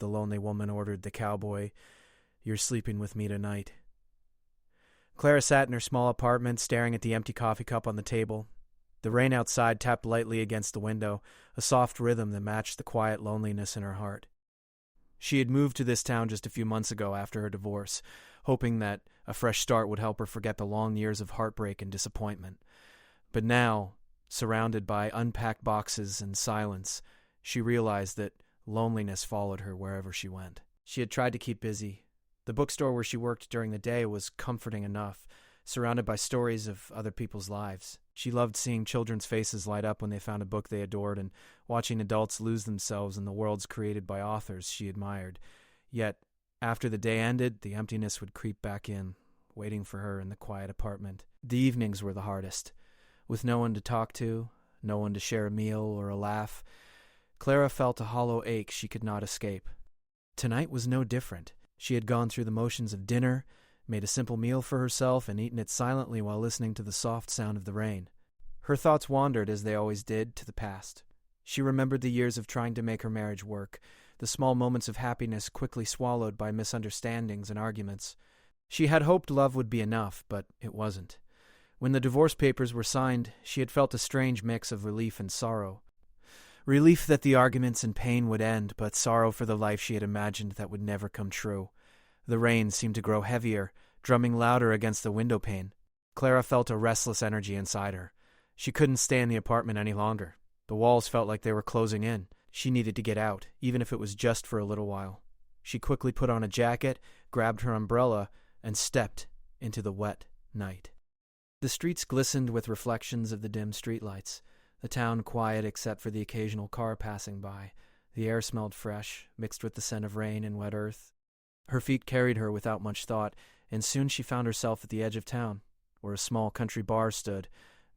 the lonely woman ordered the cowboy. "You're sleeping with me tonight." Clara sat in her small apartment, staring at the empty coffee cup on the table. The rain outside tapped lightly against the window, a soft rhythm that matched the quiet loneliness in her heart. She had moved to this town just a few months ago after her divorce, hoping that a fresh start would help her forget the long years of heartbreak and disappointment. But now, surrounded by unpacked boxes and silence, she realized that loneliness followed her wherever she went. She had tried to keep busy. The bookstore where she worked during the day was comforting enough, surrounded by stories of other people's lives. She loved seeing children's faces light up when they found a book they adored and watching adults lose themselves in the worlds created by authors she admired. Yet, after the day ended, the emptiness would creep back in, waiting for her in the quiet apartment. The evenings were the hardest. With no one to talk to, no one to share a meal or a laugh, Clara felt a hollow ache she could not escape. Tonight was no different. She had gone through the motions of dinner, made a simple meal for herself, and eaten it silently while listening to the soft sound of the rain. Her thoughts wandered, as they always did, to the past. She remembered the years of trying to make her marriage work, the small moments of happiness quickly swallowed by misunderstandings and arguments. She had hoped love would be enough, but it wasn't. When the divorce papers were signed, she had felt a strange mix of relief and sorrow. Relief that the arguments and pain would end, but sorrow for the life she had imagined that would never come true. The rain seemed to grow heavier, drumming louder against the window pane. Clara felt a restless energy inside her. She couldn't stay in the apartment any longer. The walls felt like they were closing in. She needed to get out, even if it was just for a little while. She quickly put on a jacket, grabbed her umbrella, and stepped into the wet night. The streets glistened with reflections of the dim streetlights, the town quiet except for the occasional car passing by. The air smelled fresh, mixed with the scent of rain and wet earth. Her feet carried her without much thought, and soon she found herself at the edge of town, where a small country bar stood,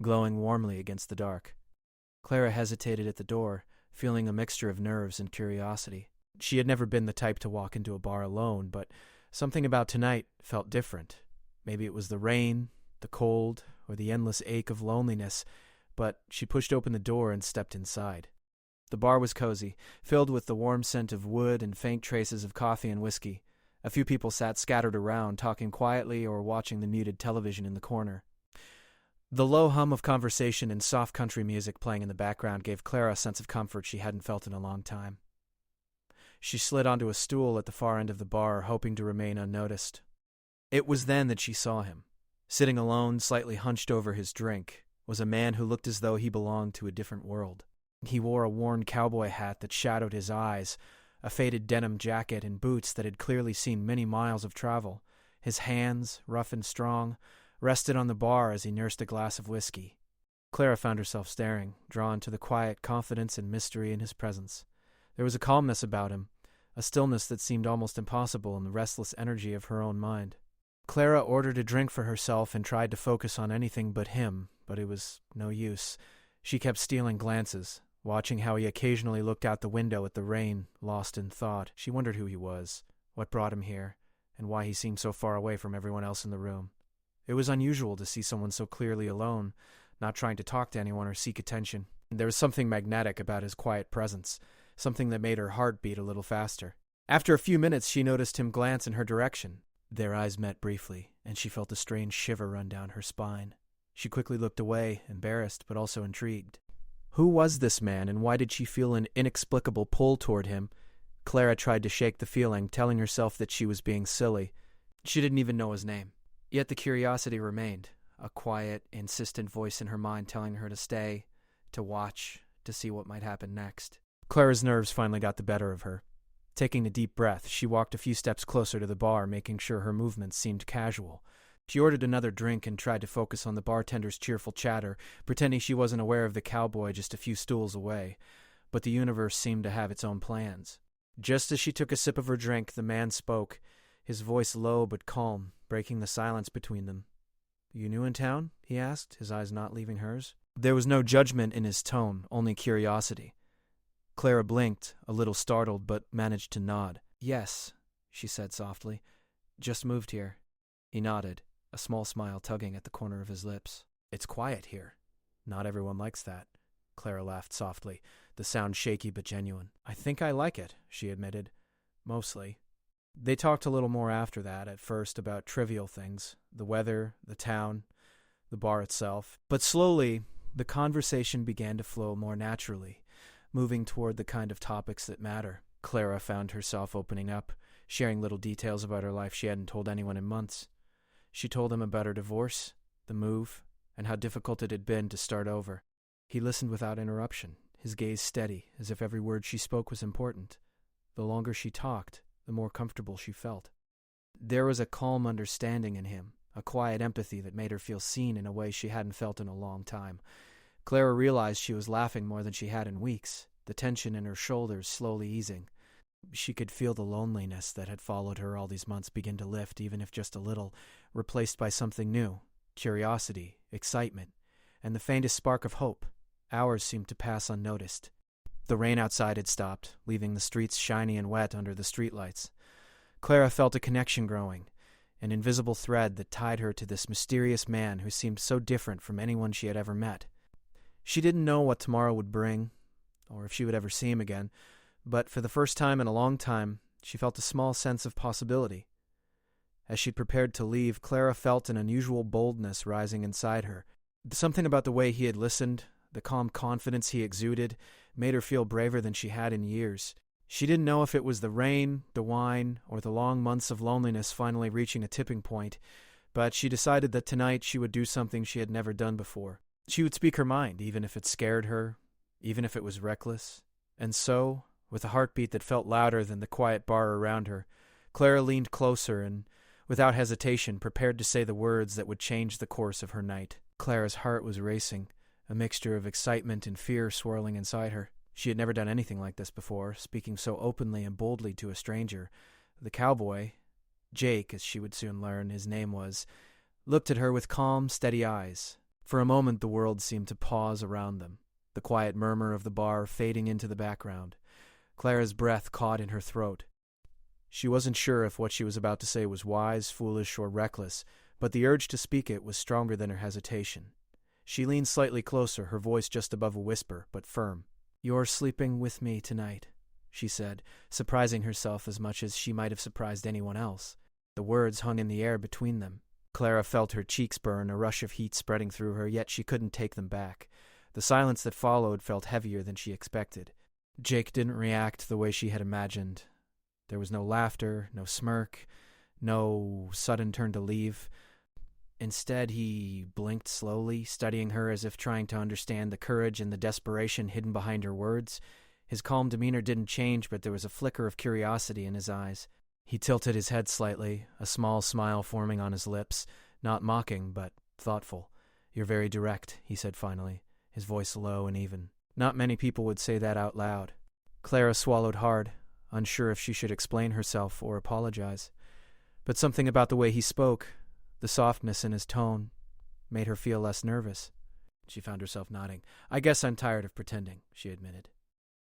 glowing warmly against the dark. Clara hesitated at the door, feeling a mixture of nerves and curiosity. She had never been the type to walk into a bar alone, but something about tonight felt different. Maybe it was the rain, the cold, or the endless ache of loneliness, but she pushed open the door and stepped inside. The bar was cozy, filled with the warm scent of wood and faint traces of coffee and whiskey. A few people sat scattered around, talking quietly or watching the muted television in the corner. The low hum of conversation and soft country music playing in the background gave Clara a sense of comfort she hadn't felt in a long time. She slid onto a stool at the far end of the bar, hoping to remain unnoticed. It was then that she saw him. Sitting alone, slightly hunched over his drink, was a man who looked as though he belonged to a different world. He wore a worn cowboy hat that shadowed his eyes, a faded denim jacket, and boots that had clearly seen many miles of travel. His hands, rough and strong, rested on the bar as he nursed a glass of whiskey. Clara found herself staring, drawn to the quiet confidence and mystery in his presence. There was a calmness about him, a stillness that seemed almost impossible in the restless energy of her own mind. Clara ordered a drink for herself and tried to focus on anything but him, but it was no use. She kept stealing glances, watching how he occasionally looked out the window at the rain, lost in thought. She wondered who he was, what brought him here, and why he seemed so far away from everyone else in the room. It was unusual to see someone so clearly alone, not trying to talk to anyone or seek attention. There was something magnetic about his quiet presence, something that made her heart beat a little faster. After a few minutes, she noticed him glance in her direction. Their eyes met briefly, and she felt a strange shiver run down her spine. She quickly looked away, embarrassed but also intrigued. Who was this man, and why did she feel an inexplicable pull toward him? Clara tried to shake the feeling, telling herself that she was being silly. She didn't even know his name. Yet the curiosity remained, a quiet, insistent voice in her mind telling her to stay, to watch, to see what might happen next. Clara's nerves finally got the better of her. Taking a deep breath, she walked a few steps closer to the bar, making sure her movements seemed casual. She ordered another drink and tried to focus on the bartender's cheerful chatter, pretending she wasn't aware of the cowboy just a few stools away. But the universe seemed to have its own plans. Just as she took a sip of her drink, the man spoke, his voice low but calm, breaking the silence between them. "You new in town?" he asked, his eyes not leaving hers. There was no judgment in his tone, only curiosity. Clara blinked, a little startled, but managed to nod. "Yes," she said softly. "Just moved here." He nodded, a small smile tugging at the corner of his lips. "It's quiet here." "Not everyone likes that." Clara laughed softly, the sound shaky but genuine. "I think I like it," she admitted. mostly. They talked a little more after that, at first about trivial things, the weather, the town, the bar itself. But slowly, the conversation began to flow more naturally, moving toward the kind of topics that matter. Clara found herself opening up, sharing little details about her life she hadn't told anyone in months. She told him about her divorce, the move, and how difficult it had been to start over. He listened without interruption, his gaze steady, as if every word she spoke was important. The longer she talked, the more comfortable she felt. There was a calm understanding in him, a quiet empathy that made her feel seen in a way she hadn't felt in a long time. Clara realized she was laughing more than she had in weeks, the tension in her shoulders slowly easing. She could feel the loneliness that had followed her all these months begin to lift, even if just a little, replaced by something new, curiosity, excitement, and the faintest spark of hope. Hours seemed to pass unnoticed. The rain outside had stopped, leaving the streets shiny and wet under the streetlights. Clara felt a connection growing, an invisible thread that tied her to this mysterious man who seemed so different from anyone she had ever met. She didn't know what tomorrow would bring, or if she would ever see him again, but for the first time in a long time, she felt a small sense of possibility. As she prepared to leave, Clara felt an unusual boldness rising inside her. Something about the way he had listened, the calm confidence he exuded, made her feel braver than she had in years. She didn't know if it was the rain, the wine, or the long months of loneliness finally reaching a tipping point, but she decided that tonight she would do something she had never done before. She would speak her mind, even if it scared her, even if it was reckless. And so, with a heartbeat that felt louder than the quiet bar around her, Clara leaned closer and, without hesitation, prepared to say the words that would change the course of her night. Clara's heart was racing, a mixture of excitement and fear swirling inside her. She had never done anything like this before, speaking so openly and boldly to a stranger. The cowboy, Jake, as she would soon learn his name was, looked at her with calm, steady eyes. For a moment the world seemed to pause around them, the quiet murmur of the bar fading into the background. Clara's breath caught in her throat. She wasn't sure if what she was about to say was wise, foolish, or reckless, but the urge to speak it was stronger than her hesitation. She leaned slightly closer, her voice just above a whisper, but firm. "You're sleeping with me tonight," she said, surprising herself as much as she might have surprised anyone else. The words hung in the air between them. Clara felt her cheeks burn, a rush of heat spreading through her, yet she couldn't take them back. The silence that followed felt heavier than she expected. Jake didn't react the way she had imagined. There was no laughter, no smirk, no sudden turn to leave. Instead, he blinked slowly, studying her as if trying to understand the courage and the desperation hidden behind her words. His calm demeanor didn't change, but there was a flicker of curiosity in his eyes. He tilted his head slightly, a small smile forming on his lips, not mocking, but thoughtful. "You're very direct," he said finally, his voice low and even. Not many people would say that out loud. Clara swallowed hard, unsure if she should explain herself or apologize. But something about the way he spoke, the softness in his tone, made her feel less nervous. She found herself nodding. "I guess I'm tired of pretending," she admitted.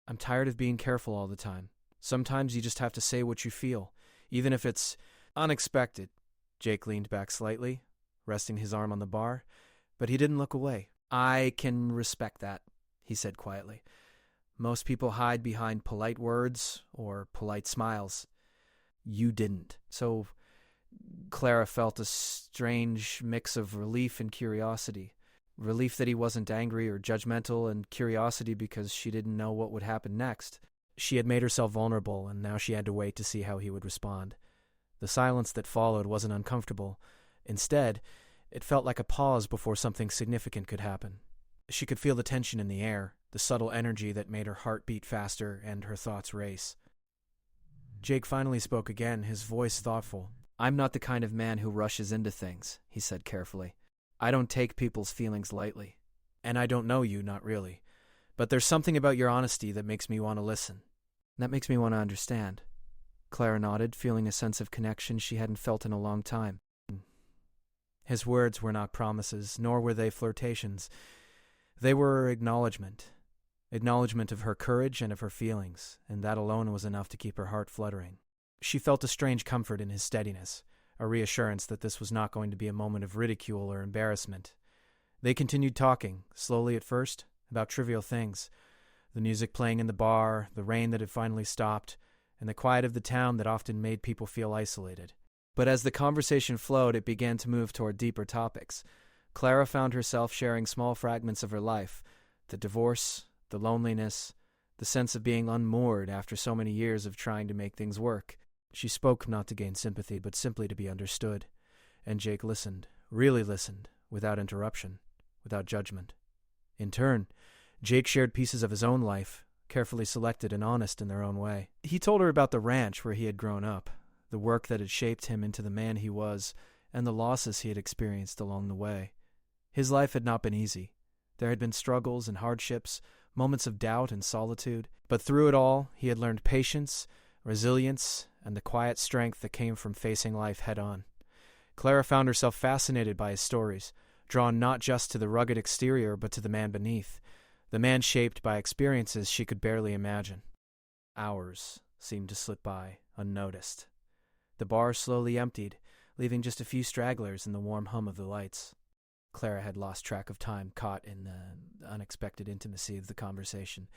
"I'm tired of being careful all the time. Sometimes you just have to say what you feel, even if it's unexpected." Jake leaned back slightly, resting his arm on the bar, but he didn't look away. "I can respect that," he said quietly. "Most people hide behind polite words or polite smiles. You didn't." So Clara felt a strange mix of relief and curiosity. Relief that he wasn't angry or judgmental, and curiosity because she didn't know what would happen next. She had made herself vulnerable, and now she had to wait to see how he would respond. The silence that followed wasn't uncomfortable. Instead, it felt like a pause before something significant could happen. She could feel the tension in the air, the subtle energy that made her heart beat faster and her thoughts race. Jake finally spoke again, his voice thoughtful. "I'm not the kind of man who rushes into things," he said carefully. "I don't take people's feelings lightly. And I don't know you, not really. But there's something about your honesty that makes me want to listen. That makes me want to understand." Clara nodded, feeling a sense of connection she hadn't felt in a long time. His words were not promises, nor were they flirtations. They were acknowledgement of her courage and of her feelings, and that alone was enough to keep her heart fluttering. She felt a strange comfort in his steadiness, a reassurance that this was not going to be a moment of ridicule or embarrassment. They continued talking, slowly at first, about trivial things, the music playing in the bar, the rain that had finally stopped, and the quiet of the town that often made people feel isolated. But as the conversation flowed, it began to move toward deeper topics. Clara found herself sharing small fragments of her life: the divorce, the loneliness, the sense of being unmoored after so many years of trying to make things work. She spoke not to gain sympathy, but simply to be understood. And Jake listened, really listened, without interruption, without judgment. In turn, Jake shared pieces of his own life, carefully selected and honest in their own way. He told her about the ranch where he had grown up, the work that had shaped him into the man he was, and the losses he had experienced along the way. His life had not been easy. There had been struggles and hardships, moments of doubt and solitude, but through it all, he had learned patience, resilience, and the quiet strength that came from facing life head-on. Clara found herself fascinated by his stories, drawn not just to the rugged exterior but to the man beneath, the man shaped by experiences she could barely imagine. Hours seemed to slip by, unnoticed. The bar slowly emptied, leaving just a few stragglers in the warm hum of the lights. Clara had lost track of time, caught in the unexpected intimacy of the conversation.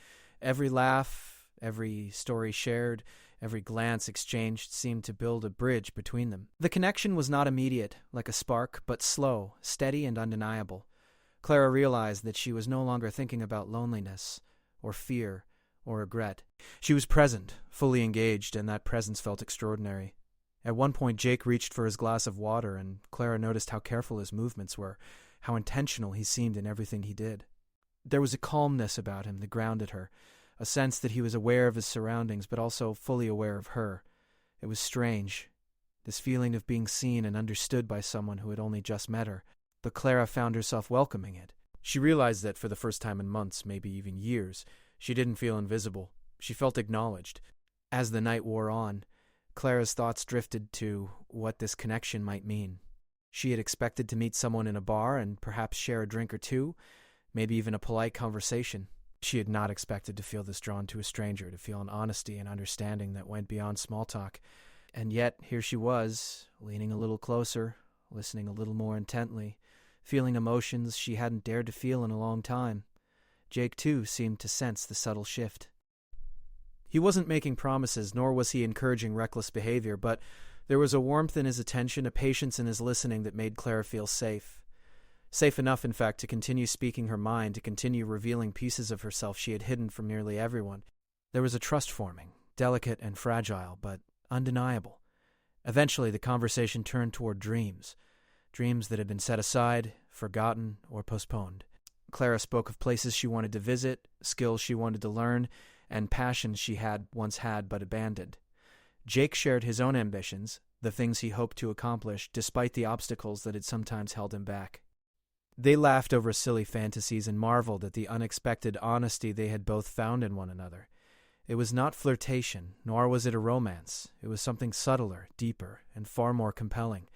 Every laugh, every story shared, every glance exchanged seemed to build a bridge between them. The connection was not immediate, like a spark, but slow, steady, and undeniable. Clara realized that she was no longer thinking about loneliness, or fear, or regret. She was present, fully engaged, and that presence felt extraordinary. At one point, Jake reached for his glass of water, and Clara noticed how careful his movements were, how intentional he seemed in everything he did. There was a calmness about him that grounded her, a sense that he was aware of his surroundings, but also fully aware of her. It was strange, this feeling of being seen and understood by someone who had only just met her, but Clara found herself welcoming it. She realized that for the first time in months, maybe even years, she didn't feel invisible. She felt acknowledged. As the night wore on, Clara's thoughts drifted to what this connection might mean. She had expected to meet someone in a bar and perhaps share a drink or two, maybe even a polite conversation. She had not expected to feel this drawn to a stranger, to feel an honesty and understanding that went beyond small talk. And yet, here she was, leaning a little closer, listening a little more intently, feeling emotions she hadn't dared to feel in a long time. Jake, too, seemed to sense the subtle shift. He wasn't making promises, nor was he encouraging reckless behavior, but there was a warmth in his attention, a patience in his listening that made Clara feel safe. Safe enough, in fact, to continue speaking her mind, to continue revealing pieces of herself she had hidden from nearly everyone. There was a trust forming, delicate and fragile, but undeniable. Eventually, the conversation turned toward dreams that had been set aside, forgotten, or postponed. Clara spoke of places she wanted to visit, skills she wanted to learn, and passions she had once had but abandoned. Jake shared his own ambitions, the things he hoped to accomplish, despite the obstacles that had sometimes held him back. They laughed over silly fantasies and marveled at the unexpected honesty they had both found in one another. It was not flirtation, nor was it a romance. It was something subtler, deeper, and far more compelling.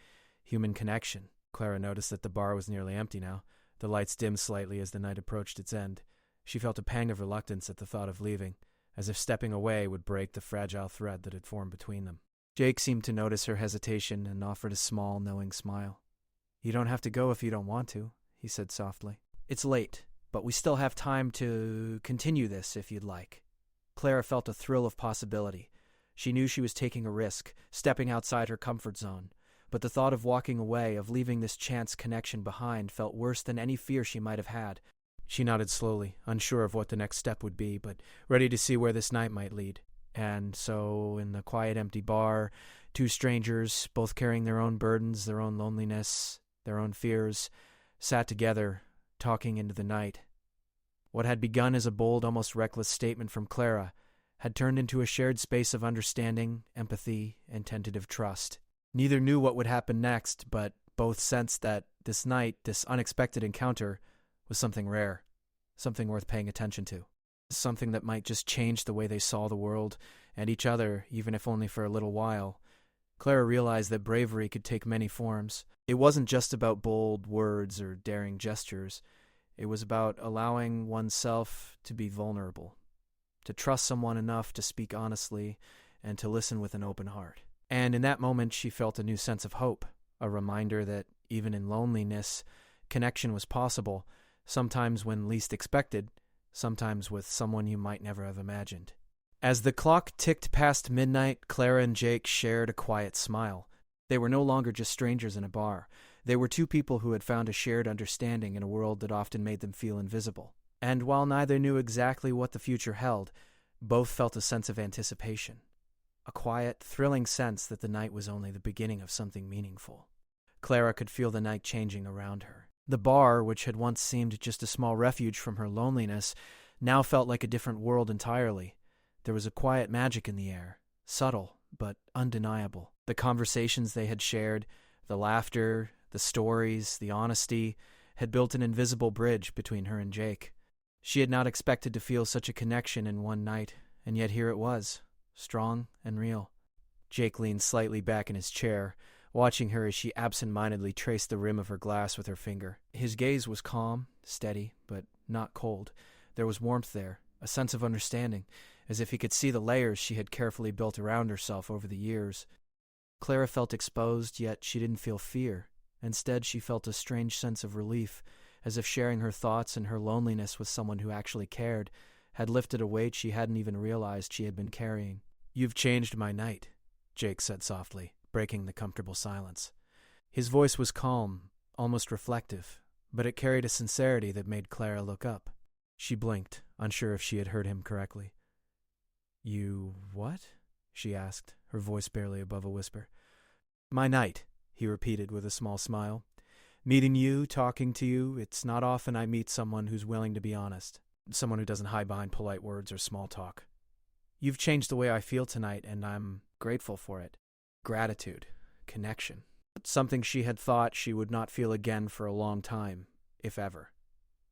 Human connection. Clara noticed that the bar was nearly empty now. The lights dimmed slightly as the night approached its end. She felt a pang of reluctance at the thought of leaving, as if stepping away would break the fragile thread that had formed between them. Jake seemed to notice her hesitation and offered a small, knowing smile. "You don't have to go if you don't want to," he said softly. "It's late, but we still have time to continue this if you'd like." Clara felt a thrill of possibility. She knew she was taking a risk, stepping outside her comfort zone. But the thought of walking away, of leaving this chance connection behind, felt worse than any fear she might have had. She nodded slowly, unsure of what the next step would be, but ready to see where this night might lead. And so, in the quiet, empty bar, two strangers, both carrying their own burdens, their own loneliness, their own fears, sat together, talking into the night. What had begun as a bold, almost reckless statement from Clara had turned into a shared space of understanding, empathy, and tentative trust. Neither knew what would happen next, but both sensed that this night, this unexpected encounter, was something rare, something worth paying attention to, something that might just change the way they saw the world and each other, even if only for a little while. Clara realized that bravery could take many forms. It wasn't just about bold words or daring gestures. It was about allowing oneself to be vulnerable, to trust someone enough to speak honestly and to listen with an open heart. And in that moment, she felt a new sense of hope, a reminder that even in loneliness, connection was possible, sometimes when least expected, sometimes with someone you might never have imagined. As the clock ticked past midnight, Clara and Jake shared a quiet smile. They were no longer just strangers in a bar. They were two people who had found a shared understanding in a world that often made them feel invisible. And while neither knew exactly what the future held, both felt a sense of anticipation. A quiet, thrilling sense that the night was only the beginning of something meaningful. Clara could feel the night changing around her. The bar, which had once seemed just a small refuge from her loneliness, now felt like a different world entirely. There was a quiet magic in the air, subtle but undeniable. The conversations they had shared, the laughter, the stories, the honesty, had built an invisible bridge between her and Jake. She had not expected to feel such a connection in one night, and yet here it was, strong and real. Jake leaned slightly back in his chair, watching her as she absent-mindedly traced the rim of her glass with her finger. His gaze was calm, steady, but not cold. There was warmth there, a sense of understanding, as if he could see the layers she had carefully built around herself over the years. Clara felt exposed, yet she didn't feel fear. Instead, she felt a strange sense of relief, as if sharing her thoughts and her loneliness with someone who actually cared had lifted a weight she hadn't even realized she had been carrying. "You've changed my night," Jake said softly, breaking the comfortable silence. His voice was calm, almost reflective, but it carried a sincerity that made Clara look up. She blinked, unsure if she had heard him correctly. "You what?" she asked, her voice barely above a whisper. "My night," he repeated with a small smile. "Meeting you, talking to you, it's not often I meet someone who's willing to be honest, someone who doesn't hide behind polite words or small talk. You've changed the way I feel tonight, and I'm grateful for it. Gratitude, connection, something she had thought she would not feel again for a long time, if ever."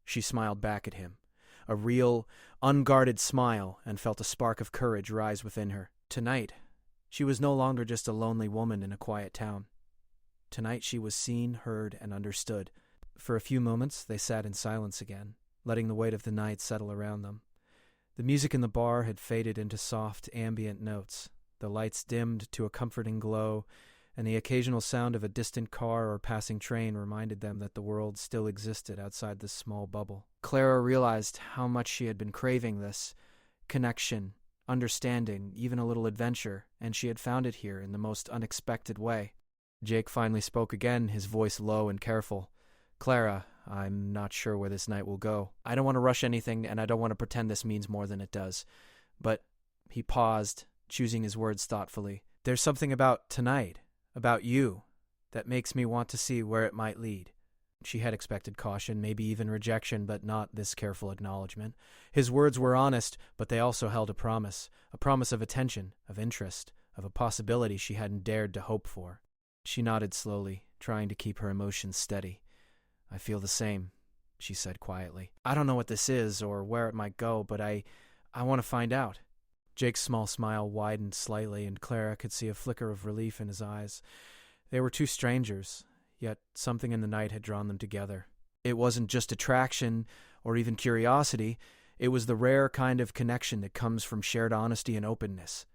She smiled back at him, a real, unguarded smile, and felt a spark of courage rise within her. Tonight, she was no longer just a lonely woman in a quiet town. Tonight she was seen, heard, and understood. For a few moments they sat in silence again, letting the weight of the night settle around them. The music in the bar had faded into soft, ambient notes. The lights dimmed to a comforting glow, and the occasional sound of a distant car or passing train reminded them that the world still existed outside this small bubble. Clara realized how much she had been craving this connection, understanding, even a little adventure, and she had found it here in the most unexpected way. Jake finally spoke again, his voice low and careful. "Clara, I'm not sure where this night will go. I don't want to rush anything, and I don't want to pretend this means more than it does. But," he paused, choosing his words thoughtfully, "there's something about tonight, about you, that makes me want to see where it might lead." She had expected caution, maybe even rejection, but not this careful acknowledgement. His words were honest, but they also held a promise of attention, of interest, of a possibility she hadn't dared to hope for. She nodded slowly, trying to keep her emotions steady. "I feel the same," she said quietly. "I don't know what this is or where it might go, but I want to find out." Jake's small smile widened slightly, and Clara could see a flicker of relief in his eyes. They were two strangers, yet something in the night had drawn them together. It wasn't just attraction or even curiosity. It was the rare kind of connection that comes from shared honesty and openness.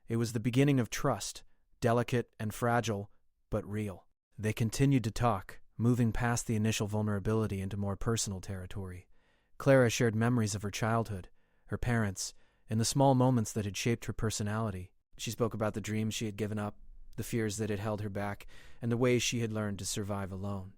It was the beginning of trust, delicate and fragile, but real. They continued to talk, moving past the initial vulnerability into more personal territory. Clara shared memories of her childhood, her parents, and the small moments that had shaped her personality. She spoke about the dreams she had given up, the fears that had held her back, and the ways she had learned to survive alone.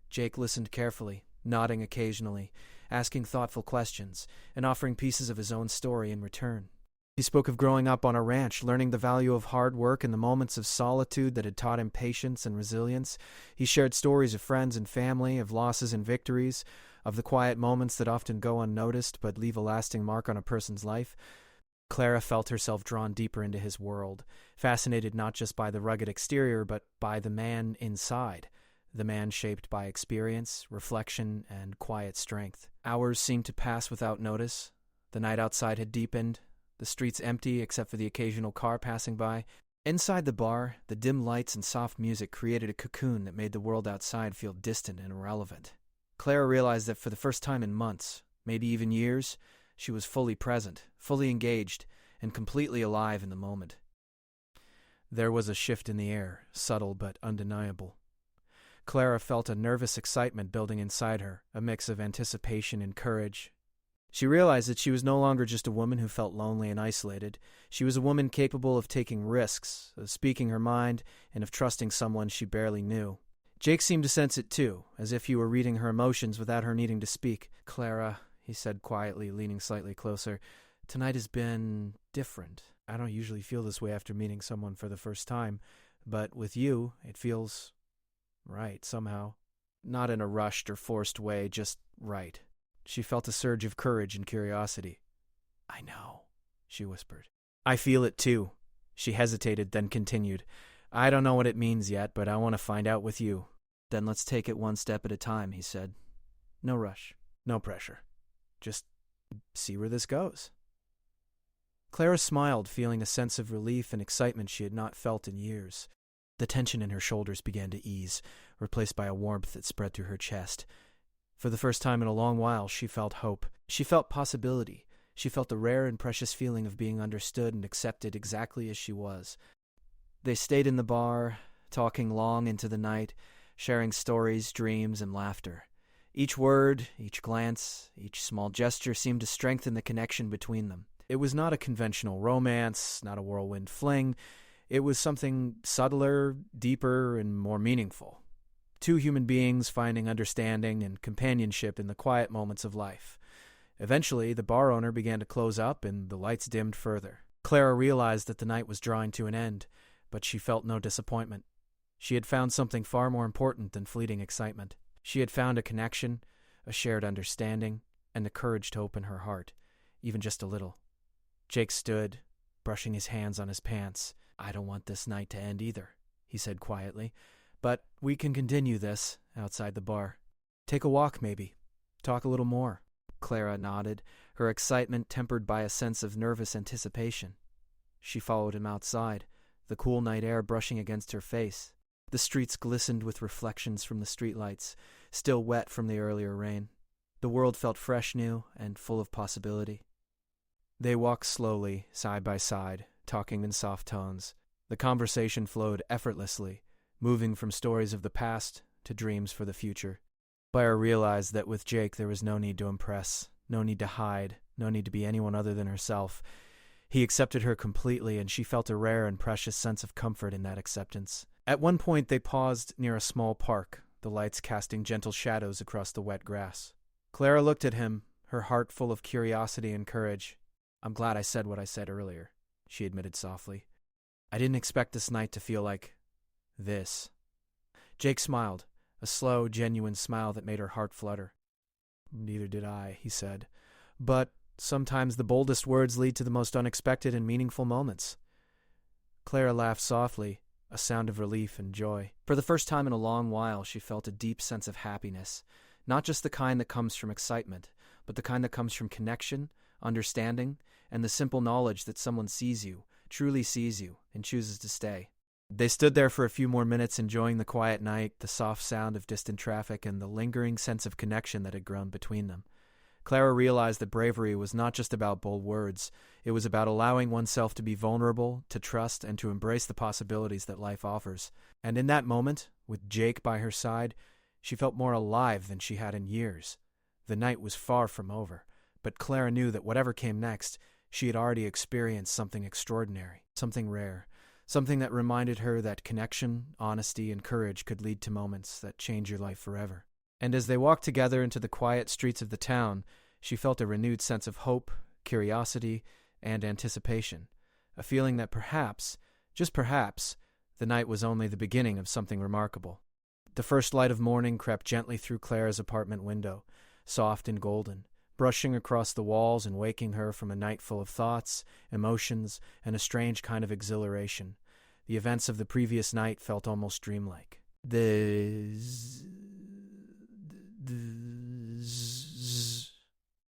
Jake listened carefully, nodding occasionally, asking thoughtful questions, and offering pieces of his own story in return. He spoke of growing up on a ranch, learning the value of hard work and the moments of solitude that had taught him patience and resilience. He shared stories of friends and family, of losses and victories, of the quiet moments that often go unnoticed but leave a lasting mark on a person's life. Clara felt herself drawn deeper into his world, fascinated not just by the rugged exterior but by the man inside, the man shaped by experience, reflection, and quiet strength. Hours seemed to pass without notice. The night outside had deepened, the streets empty except for the occasional car passing by. Inside the bar, the dim lights and soft music created a cocoon that made the world outside feel distant and irrelevant. Clara realized that for the first time in months, maybe even years, she was fully present, fully engaged, and completely alive in the moment. There was a shift in the air, subtle but undeniable. Clara felt a nervous excitement building inside her, a mix of anticipation and courage. She realized that she was no longer just a woman who felt lonely and isolated. She was a woman capable of taking risks, of speaking her mind, and of trusting someone she barely knew. Jake seemed to sense it too, as if he were reading her emotions without her needing to speak. "Clara," he said quietly, leaning slightly closer, "tonight has been different. I don't usually feel this way after meeting someone for the first time, but with you, it feels right, somehow. Not in a rushed or forced way, just right." She felt a surge of courage and curiosity. "I know," she whispered. "I feel it too." She hesitated, then continued. "I don't know what it means yet, but I want to find out with you." "Then let's take it one step at a time," he said. "No rush, no pressure. Just see where this goes." Clara smiled, feeling a sense of relief and excitement she had not felt in years. The tension in her shoulders began to ease, replaced by a warmth that spread through her chest. For the first time in a long while, she felt hope. She felt possibility. She felt the rare and precious feeling of being understood and accepted exactly as she was. They stayed in the bar, talking long into the night, sharing stories, dreams, and laughter. Each word, each glance, each small gesture seemed to strengthen the connection between them. It was not a conventional romance, not a whirlwind fling. It was something subtler, deeper, and more meaningful. Two human beings finding understanding and companionship in the quiet moments of life. Eventually, the bar owner began to close up and the lights dimmed further. Clara realized that the night was drawing to an end, but she felt no disappointment. She had found something far more important than fleeting excitement. She had found a connection, a shared understanding, and the courage to open her heart, even just a little. Jake stood, brushing his hands on his pants. "I don't want this night to end either," he said quietly. "But we can continue this outside the bar. Take a walk, maybe. Talk a little more." Clara nodded, her excitement tempered by a sense of nervous anticipation. She followed him outside, the cool night air brushing against her face. The streets glistened with reflections from the streetlights, still wet from the earlier rain. The world felt fresh new and full of possibility. They walked slowly, side by side, talking in soft tones. The conversation flowed effortlessly, moving from stories of the past to dreams for the future. Clara realized that with Jake there was no need to impress, no need to hide, no need to be anyone other than herself. He accepted her completely, and she felt a rare and precious sense of comfort in that acceptance. At one point they paused near a small park, the lights casting gentle shadows across the wet grass. Clara looked at him, her heart full of curiosity and courage. "I'm glad I said what I said earlier," she admitted softly. "I didn't expect this night to feel like this." Jake smiled, a slow, genuine smile that made her heart flutter. "Neither did I," he said. "But sometimes the boldest words lead to the most unexpected and meaningful moments." Clara laughed softly, a sound of relief and joy. For the first time in a long while, she felt a deep sense of happiness, not just the kind that comes from excitement, but the kind that comes from connection, understanding, and the simple knowledge that someone sees you, truly sees you, and chooses to stay. They stood there for a few more minutes, enjoying the quiet night, the soft sound of distant traffic, and the lingering sense of connection that had grown between them. Clara realized that bravery was not just about bold words. It was about allowing oneself to be vulnerable, to trust, and to embrace the possibilities that life offers. And in that moment, with Jake by her side, she felt more alive than she had in years. The night was far from over, but Clara knew that whatever came next, she had already experienced something extraordinary, something rare, something that reminded her that connection, honesty, and courage could lead to moments that change your life forever. And as they walked together into the quiet streets of the town, she felt a renewed sense of hope, curiosity, and anticipation, a feeling that perhaps, just perhaps, the night was only the beginning of something remarkable. The first light of morning crept gently through Clara's apartment window, soft and golden, brushing across the walls and waking her from a night full of thoughts, emotions, and a strange kind of exhilaration. The events of the previous night felt almost dreamlike.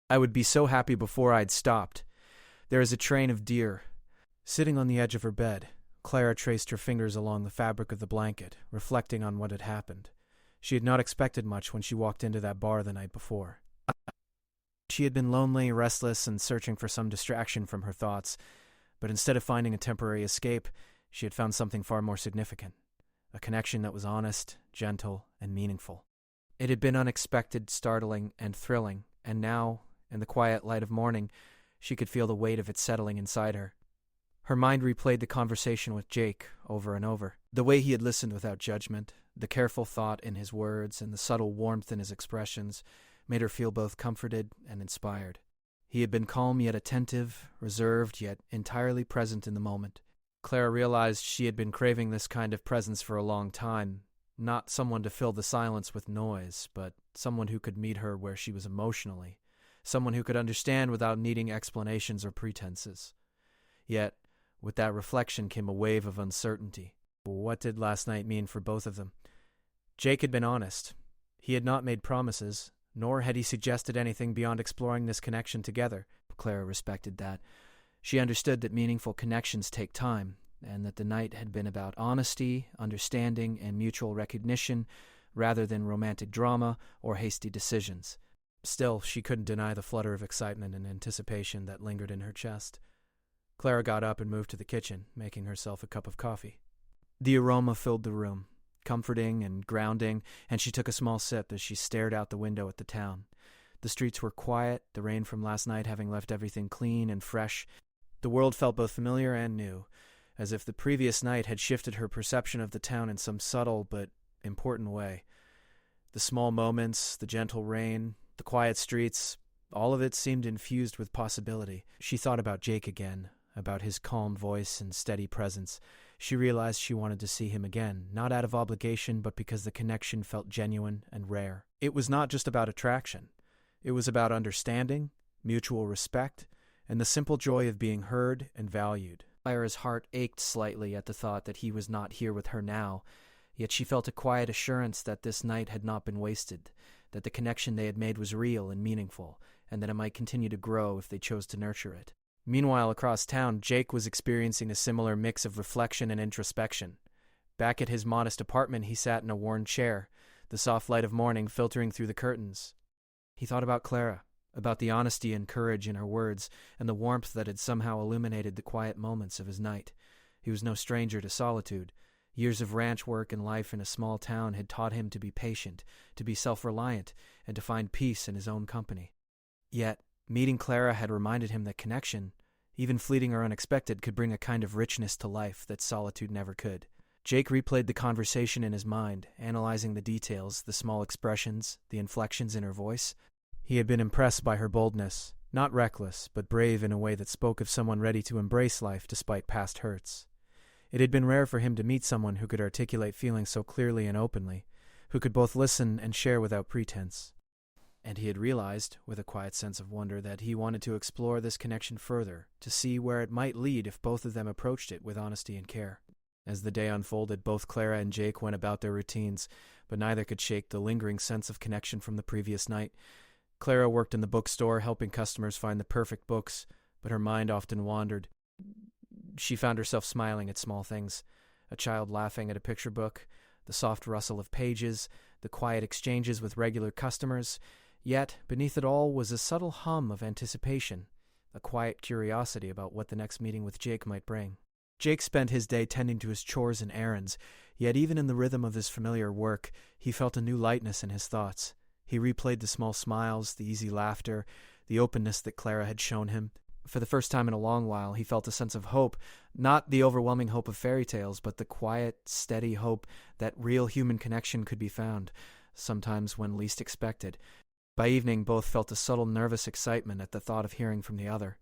I would be so happy before I'd stopped. There is a train of deer. Sitting on the edge of her bed, Clara traced her fingers along the fabric of the blanket, reflecting on what had happened. She had not expected much when she walked into that bar the night before. She had been lonely, restless, and searching for some distraction from her thoughts, but instead of finding a temporary escape, she had found something far more significant, a connection that was honest, gentle, and meaningful. It had been unexpected, startling, and thrilling, and now In the quiet light of morning, she could feel the weight of it settling inside her. Her mind replayed the conversation with Jake over and over. The way he had listened without judgment, the careful thought in his words, and the subtle warmth in his expressions made her feel both comforted and inspired. He had been calm yet attentive, reserved yet entirely present in the moment. Clara realized she had been craving this kind of presence for a long time, not someone to fill the silence with noise, but someone who could meet her where she was emotionally, someone who could understand without needing explanations or pretenses. Yet, with that reflection came a wave of uncertainty. What did last night mean for both of them? Jake had been honest. He had not made promises, nor had he suggested anything beyond exploring this connection together. Clara respected that. She understood that meaningful connections take time, and that the night had been about honesty, understanding, and mutual recognition, rather than romantic drama or hasty decisions. Still, she couldn't deny the flutter of excitement and anticipation that lingered in her chest. Clara got up and moved to the kitchen, making herself a cup of coffee. The aroma filled the room, comforting and grounding, and she took a small sip as she stared out the window at the town. The streets were quiet, the rain from last night having left everything clean and fresh. The world felt both familiar and new, as if the previous night had shifted her perception of the town in some subtle but important way. The small moments, the gentle rain, the quiet streets, all of it seemed infused with possibility. She thought about Jake again, about his calm voice and steady presence. She realized she wanted to see him again, not out of obligation, but because the connection felt genuine and rare. It was not just about attraction. It was about understanding, mutual respect, and the simple joy of being heard and valued. Clara's heart ached slightly at the thought that he was not here with her now, yet she felt a quiet assurance that this night had not been wasted, that the connection they had made was real and meaningful, and that it might continue to grow if they chose to nurture it. Meanwhile, across town, Jake was experiencing a similar mix of reflection and introspection. Back at his modest apartment, he sat in a worn chair, the soft light of morning filtering through the curtains. He thought about Clara, about the honesty and courage in her words, and the warmth that had somehow illuminated the quiet moments of his night. He was no stranger to solitude. Years of ranch work and life in a small town had taught him to be patient, to be self-reliant, and to find peace in his own company. Yet, meeting Clara had reminded him that connection, even fleeting or unexpected, could bring a kind of richness to life that solitude never could. Jake replayed the conversation in his mind, analyzing the details, the small expressions, the inflections in her voice. He had been impressed by her boldness, not reckless, but brave in a way that spoke of someone ready to embrace life despite past hurts. It had been rare for him to meet someone who could articulate feelings so clearly and openly, who could both listen and share without pretense. And he had realized, with a quiet sense of wonder, that he wanted to explore this connection further, to see where it might lead if both of them approached it with honesty and care. As the day unfolded, both Clara and Jake went about their routines, but neither could shake the lingering sense of connection from the previous night. Clara worked in the bookstore, helping customers find the perfect books, but her mind often wandered. She found herself smiling at small things, a child laughing at a picture book, the soft rustle of pages, the quiet exchanges with regular customers. Yet, beneath it all was a subtle hum of anticipation, a quiet curiosity about what the next meeting with Jake might bring. Jake spent his day tending to his chores and errands, yet even in the rhythm of his familiar work, he felt a new lightness in his thoughts. He replayed the small smiles, the easy laughter, the openness that Clara had shown him. For the first time in a long while, he felt a sense of hope, not the overwhelming hope of fairy tales, but the quiet, steady hope that real human connection could be found, sometimes when least expected. By evening, both felt a subtle nervous excitement at the thought of hearing from the other.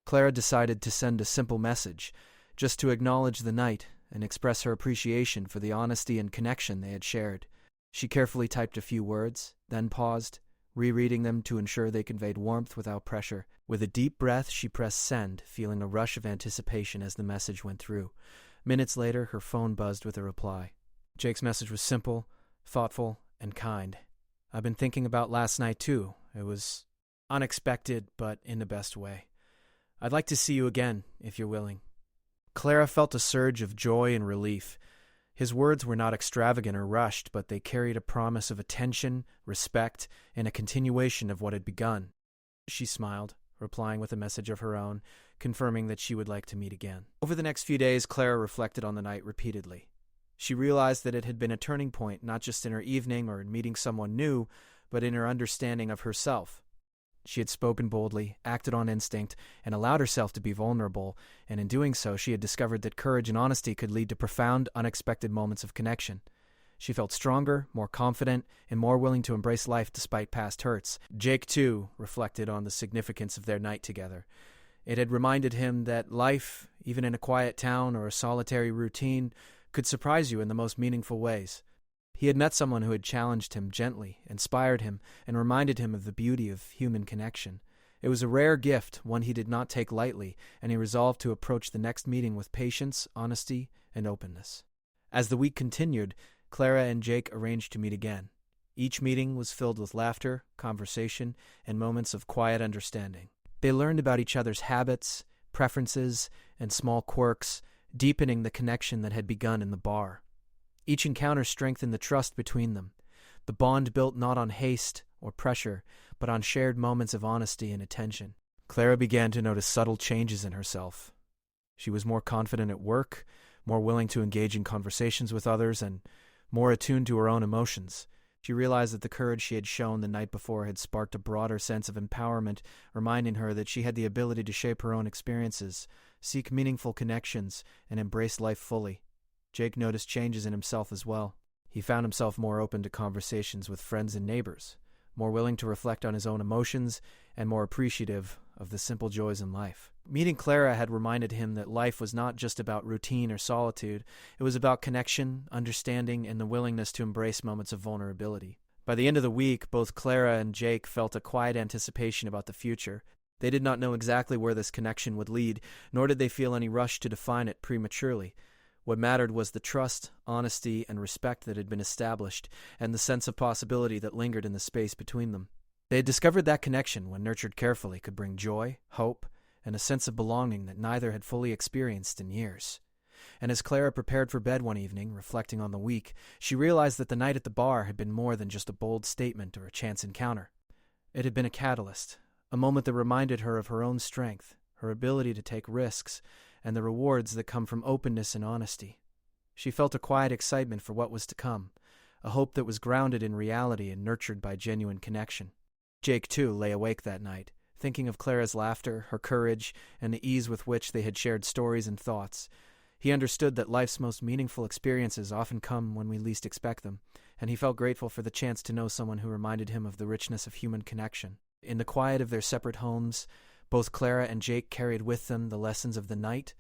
Clara decided to send a simple message, just to acknowledge the night and express her appreciation for the honesty and connection they had shared. She carefully typed a few words, then paused, rereading them to ensure they conveyed warmth without pressure. With a deep breath, she pressed send, feeling a rush of anticipation as the message went through. Minutes later, her phone buzzed with a reply. Jake's message was simple, thoughtful, and kind. "I've been thinking about last night, too. It was unexpected, but in the best way. I'd like to see you again, if you're willing." Clara felt a surge of joy and relief. His words were not extravagant or rushed, but they carried a promise of attention, respect, and a continuation of what had begun. She smiled, replying with a message of her own, confirming that she would like to meet again. Over the next few days, Clara reflected on the night repeatedly. She realized that it had been a turning point, not just in her evening or in meeting someone new, but in her understanding of herself. She had spoken boldly, acted on instinct, and allowed herself to be vulnerable, and in doing so she had discovered that courage and honesty could lead to profound, unexpected moments of connection. She felt stronger, more confident, and more willing to embrace life despite past hurts. Jake, too, reflected on the significance of their night together. It had reminded him that life, even in a quiet town or a solitary routine, could surprise you in the most meaningful ways. He had met someone who had challenged him gently, inspired him, and reminded him of the beauty of human connection. It was a rare gift, one he did not take lightly, and he resolved to approach the next meeting with patience, honesty, and openness. As the week continued, Clara and Jake arranged to meet again. Each meeting was filled with laughter, conversation, and moments of quiet understanding. They learned about each other's habits, preferences, and small quirks, deepening the connection that had begun in the bar. Each encounter strengthened the trust between them, the bond built not on haste or pressure, but on shared moments of honesty and attention. Clara began to notice subtle changes in herself. She was more confident at work, more willing to engage in conversations with others, and more attuned to her own emotions. She realized that the courage she had shown the night before had sparked a broader sense of empowerment, reminding her that she had the ability to shape her own experiences, seek meaningful connections, and embrace life fully. Jake noticed changes in himself as well. He found himself more open to conversations with friends and neighbors, more willing to reflect on his own emotions, and more appreciative of the simple joys in life. Meeting Clara had reminded him that life was not just about routine or solitude. It was about connection, understanding, and the willingness to embrace moments of vulnerability. By the end of the week, both Clara and Jake felt a quiet anticipation about the future. They did not know exactly where this connection would lead, nor did they feel any rush to define it prematurely. What mattered was the trust, honesty, and respect that had been established, and the sense of possibility that lingered in the space between them. They had discovered that connection, when nurtured carefully, could bring joy, hope, and a sense of belonging that neither had fully experienced in years. And as Clara prepared for bed one evening, reflecting on the week, she realized that the night at the bar had been more than just a bold statement or a chance encounter. It had been a catalyst, a moment that reminded her of her own strength, her ability to take risks, and the rewards that come from openness and honesty. She felt a quiet excitement for what was to come, a hope that was grounded in reality and nurtured by genuine connection. Jake, too, lay awake that night, thinking of Clara's laughter, her courage, and the ease with which they had shared stories and thoughts. He understood that life's most meaningful experiences often come when we least expect them, and he felt grateful for the chance to know someone who reminded him of the richness of human connection. In the quiet of their separate homes, both Clara and Jake carried with them the lessons of the night,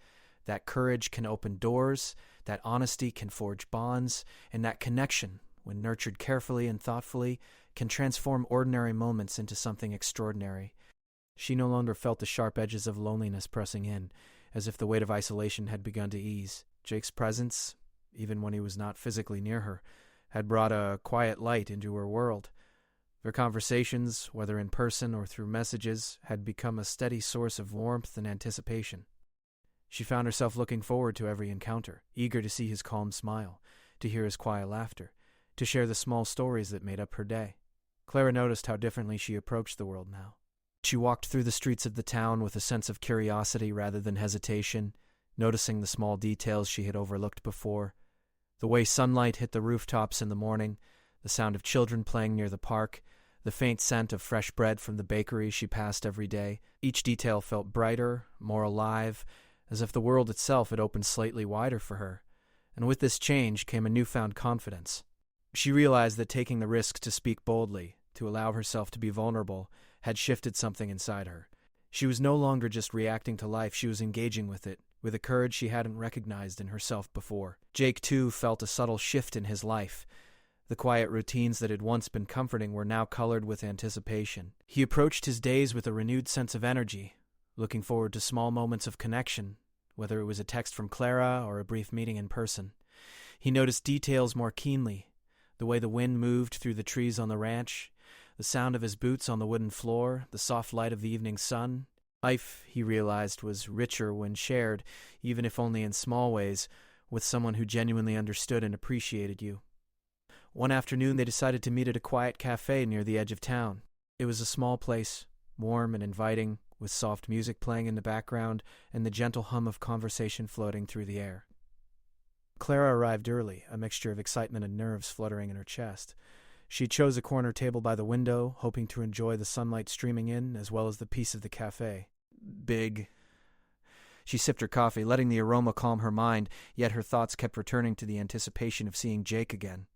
that courage can open doors, that honesty can forge bonds, and that connection, when nurtured carefully and thoughtfully, can transform ordinary moments into something extraordinary. She no longer felt the sharp edges of loneliness pressing in, as if the weight of isolation had begun to ease. Jake's presence, even when he was not physically near her, had brought a quiet light into her world. Their conversations, whether in person or through messages, had become a steady source of warmth and anticipation. She found herself looking forward to every encounter, eager to see his calm smile, to hear his quiet laughter, to share the small stories that made up her day. Clara noticed how differently she approached the world now. She walked through the streets of the town with a sense of curiosity rather than hesitation, noticing the small details she had overlooked before. The way sunlight hit the rooftops in the morning, the sound of children playing near the park, the faint scent of fresh bread from the bakery she passed every day. Each detail felt brighter, more alive, as if the world itself had opened slightly wider for her. And with this change came a newfound confidence. She realized that taking the risk to speak boldly, to allow herself to be vulnerable, had shifted something inside her. She was no longer just reacting to life, she was engaging with it, with a courage she hadn't recognized in herself before. Jake, too, felt a subtle shift in his life. The quiet routines that had once been comforting were now colored with anticipation. He approached his days with a renewed sense of energy, looking forward to small moments of connection, whether it was a text from Clara or a brief meeting in person. He noticed details more keenly, the way the wind moved through the trees on the ranch, the sound of his boots on the wooden floor, the soft light of the evening sun. Life, he realized, was richer when shared, even if only in small ways, with someone who genuinely understood and appreciated you. One afternoon they decided to meet at a quiet cafe near the edge of town. It was a small place, warm and inviting, with soft music playing in the background and the gentle hum of conversation floating through the air. Clara arrived early, a mixture of excitement and nerves fluttering in her chest. She chose a corner table by the window, hoping to enjoy the sunlight streaming in as well as the peace of the cafe. Big. She sipped her coffee, letting the aroma calm her mind, yet her thoughts kept returning to the anticipation of seeing Jake again.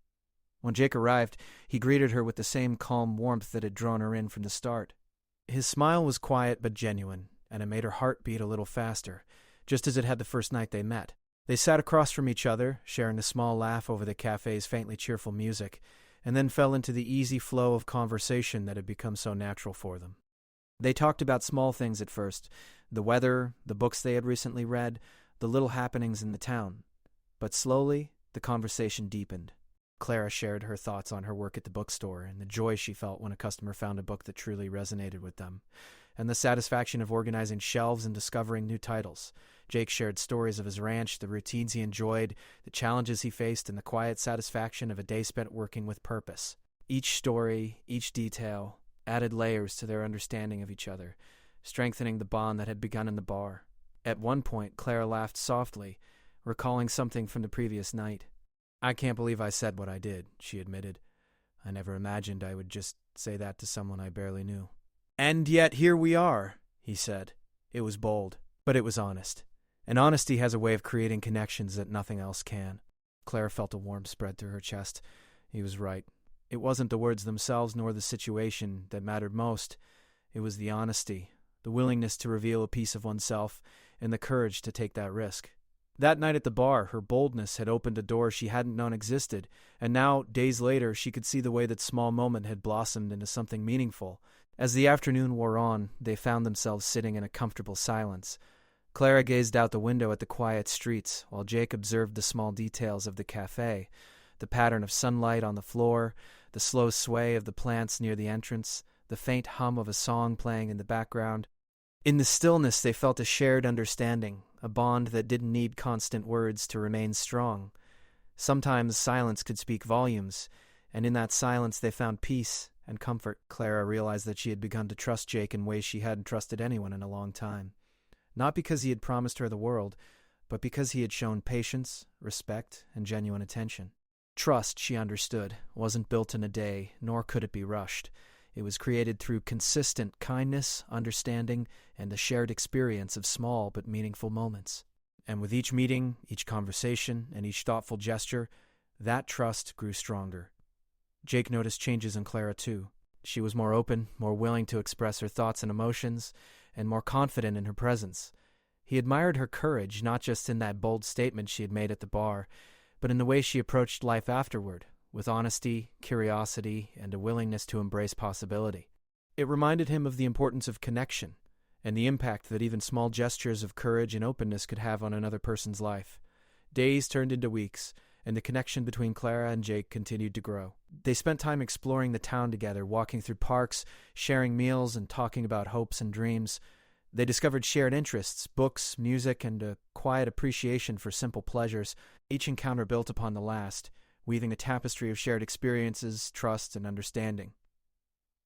When Jake arrived, he greeted her with the same calm warmth that had drawn her in from the start. His smile was quiet but genuine, and it made her heart beat a little faster, just as it had the first night they met. They sat across from each other, sharing a small laugh over the cafe's faintly cheerful music, and then fell into the easy flow of conversation that had become so natural for them. They talked about small things at first, the weather, the books they had recently read, the little happenings in the town. But slowly, the conversation deepened. Clara shared her thoughts on her work at the bookstore and the joy she felt when a customer found a book that truly resonated with them, and the satisfaction of organizing shelves and discovering new titles. Jake shared stories of his ranch, the routines he enjoyed, the challenges he faced, and the quiet satisfaction of a day spent working with purpose. Each story, each detail, added layers to their understanding of each other, strengthening the bond that had begun in the bar. At one point, Clara laughed softly, recalling something from the previous night. "I can't believe I said what I did," she admitted. "I never imagined I would just say that to someone I barely knew." "And yet here we are," he said. It was bold, but it was honest. And honesty has a way of creating connections that nothing else can. Clara felt a warmth spread through her chest. He was right. It wasn't the words themselves nor the situation that mattered most. It was the honesty, the willingness to reveal a piece of oneself, and the courage to take that risk. That night at the bar, her boldness had opened a door she hadn't known existed, and now, days later, she could see the way that small moment had blossomed into something meaningful. As the afternoon wore on, they found themselves sitting in a comfortable silence. Clara gazed out the window at the quiet streets, while Jake observed the small details of the cafe, the pattern of sunlight on the floor, the slow sway of the plants near the entrance, the faint hum of a song playing in the background. In the stillness, they felt a shared understanding, a bond that didn't need constant words to remain strong. Sometimes silence could speak volumes, and in that silence they found peace and comfort. Clara realized that she had begun to trust Jake in ways she hadn't trusted anyone in a long time. Not because he had promised her the world, but because he had shown patience, respect, and genuine attention. Trust, she understood, wasn't built in a day, nor could it be rushed. It was created through consistent kindness, understanding, and the shared experience of small but meaningful moments. And with each meeting, each conversation, and each thoughtful gesture, that trust grew stronger. Jake noticed changes in Clara, too. She was more open, more willing to express her thoughts and emotions, and more confident in her presence. He admired her courage, not just in that bold statement she had made at the bar, but in the way she approached life afterward, with honesty, curiosity, and a willingness to embrace possibility. It reminded him of the importance of connection, and the impact that even small gestures of courage and openness could have on another person's life. Days turned into weeks, and the connection between Clara and Jake continued to grow. They spent time exploring the town together, walking through parks, sharing meals, and talking about hopes and dreams. They discovered shared interests, books, music, and a quiet appreciation for simple pleasures. Each encounter built upon the last, weaving a tapestry of shared experiences, trust, and understanding.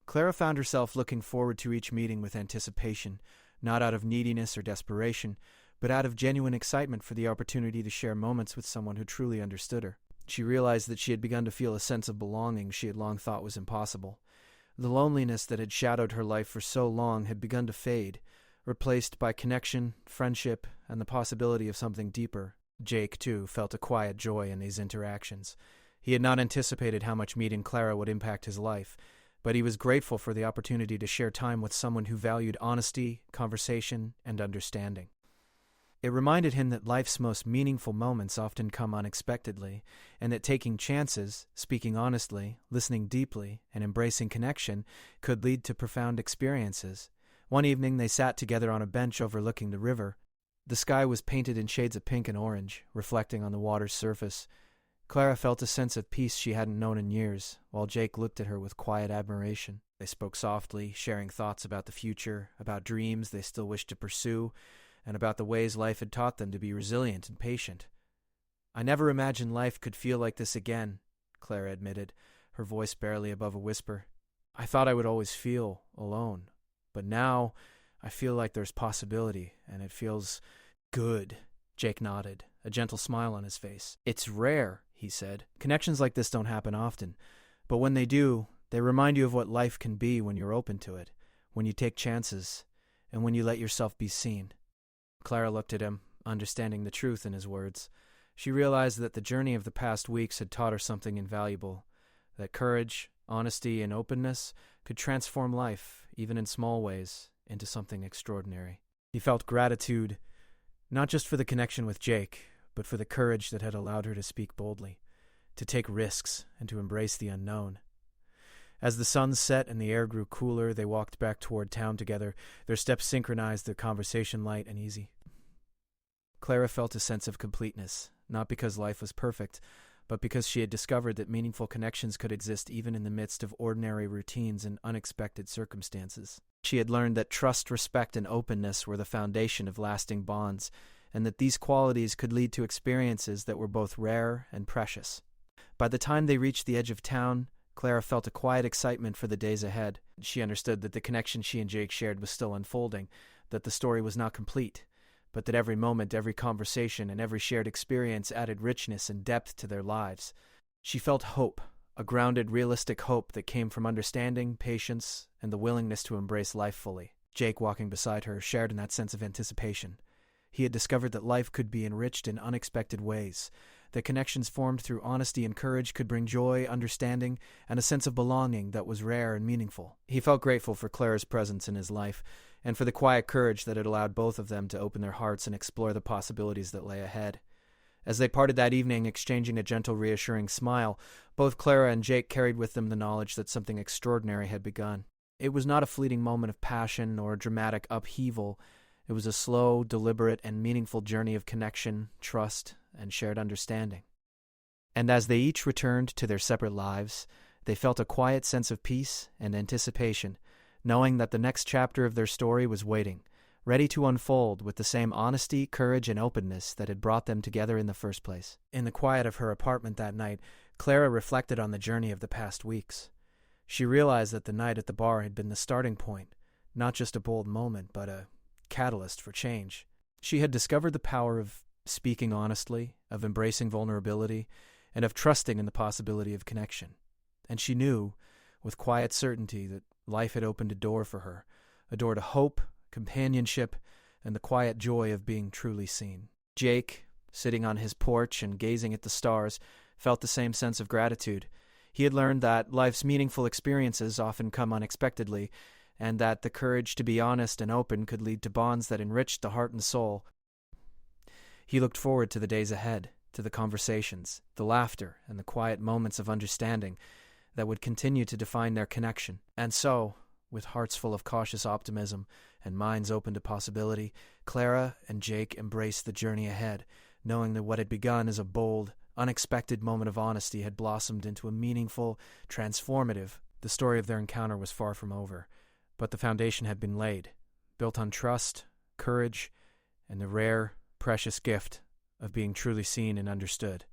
Clara found herself looking forward to each meeting with anticipation, not out of neediness or desperation, but out of genuine excitement for the opportunity to share moments with someone who truly understood her. She realized that she had begun to feel a sense of belonging she had long thought was impossible. The loneliness that had shadowed her life for so long had begun to fade, replaced by connection, friendship, and the possibility of something deeper. Jake, too, felt a quiet joy in these interactions. He had not anticipated how much meeting Clara would impact his life, but he was grateful for the opportunity to share time with someone who valued honesty, conversation, and understanding. It reminded him that life's most meaningful moments often come unexpectedly, and that taking chances, speaking honestly, listening deeply, and embracing connection could lead to profound experiences. One evening they sat together on a bench overlooking the river. The sky was painted in shades of pink and orange, reflecting on the water's surface. Clara felt a sense of peace she hadn't known in years, while Jake looked at her with quiet admiration. They spoke softly, sharing thoughts about the future, about dreams they still wished to pursue, and about the ways life had taught them to be resilient and patient. "I never imagined life could feel like this again," Clara admitted, her voice barely above a whisper. "I thought I would always feel alone, but now I feel like there's possibility, and it feels good." Jake nodded, a gentle smile on his face. "It's rare," he said. "Connections like this don't happen often, But when they do, they remind you of what life can be when you're open to it, when you take chances, and when you let yourself be seen. Clara looked at him, understanding the truth in his words. She realized that the journey of the past weeks had taught her something invaluable, that courage, honesty, and openness could transform life, even in small ways, into something extraordinary. He felt gratitude, not just for the connection with Jake, but for the courage that had allowed her to speak boldly, to take risks, and to embrace the unknown. As the sun set and the air grew cooler, they walked back toward town together, their steps synchronized, their conversation light and easy. Clara felt a sense of completeness, not because life was perfect, but because she had discovered that meaningful connections could exist even in the midst of ordinary routines and unexpected circumstances. She had learned that trust, respect, and openness were the foundation of lasting bonds, and that these qualities could lead to experiences that were both rare and precious. By the time they reached the edge of town, Clara felt a quiet excitement for the days ahead. She understood that the connection she and Jake shared was still unfolding, that the story was not complete, but that every moment, every conversation, and every shared experience added richness and depth to their lives. She felt hope, a grounded, realistic hope that came from understanding, patience, and the willingness to embrace life fully. Jake, walking beside her, shared in that sense of anticipation. He had discovered that life could be enriched in unexpected ways, that connections formed through honesty and courage could bring joy, understanding, and a sense of belonging that was rare and meaningful. He felt grateful for Clara's presence in his life, and for the quiet courage that had allowed both of them to open their hearts and explore the possibilities that lay ahead. As they parted that evening, exchanging a gentle, reassuring smile, both Clara and Jake carried with them the knowledge that something extraordinary had begun. It was not a fleeting moment of passion or dramatic upheaval. It was a slow, deliberate, and meaningful journey of connection, trust, and shared understanding. And as they each returned to their separate lives, they felt a quiet sense of peace and anticipation, knowing that the next chapter of their story was waiting, ready to unfold with the same honesty, courage, and openness that had brought them together in the first place. In the quiet of her apartment that night, Clara reflected on the journey of the past weeks. She realized that the night at the bar had been the starting point, not just a bold moment, but a catalyst for change. She had discovered the power of speaking honestly, of embracing vulnerability, and of trusting in the possibility of connection. And she knew, with quiet certainty, that life had opened a door for her, a door to hope, companionship, and the quiet joy of being truly seen. Jake, sitting on his porch and gazing at the stars, felt the same sense of gratitude. He had learned that life's meaningful experiences often come unexpectedly, and that the courage to be honest and open could lead to bonds that enriched the heart and soul. He looked forward to the days ahead, to the conversations, the laughter, and the quiet moments of understanding that would continue to define their connection. And so, with hearts full of cautious optimism and minds open to possibility, Clara and Jake embraced the journey ahead, knowing that what had begun as a bold, unexpected moment of honesty had blossomed into a meaningful, transformative. The story of their encounter was far from over, but the foundation had been laid, built on trust, courage, and the rare, precious gift of being truly seen and understood.